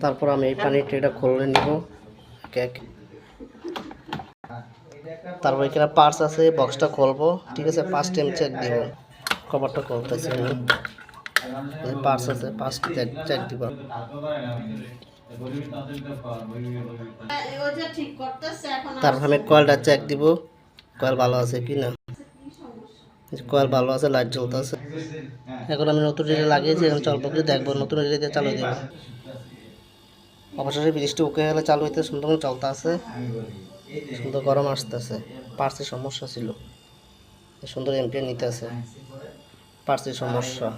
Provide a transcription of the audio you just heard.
তারপর আমি এই পানির ট্রেটা খুলে নিব কেক। তারপর এখানে পার্স আছে, বক্সটা খুলবো, ঠিক আছে। 5 টাইম চেক দিব, কভারটা খুলতেছি আমি। পার্স আছে, 5 চেক দিব। তারপর আমি কয়েলটা চেক দিব, কয়েল ভালো আছে কি না। কয়েল ভালো আছে, লাইট জ্বলতেছে। এখন আমি নতুন রিলে লাগিয়েছি, এখন চলবো কি দেখবো, নতুন রিলে দিয়ে চালু দেবো। অবশেষে বৃষ্টি ওকে গেলে চালু হইতে সুন্দর চলতে আছে, সুন্দর গরম আসতেছে। পার্সের সমস্যা ছিল, সুন্দর এমপিআর নিতে আছে, পার্সের সমস্যা।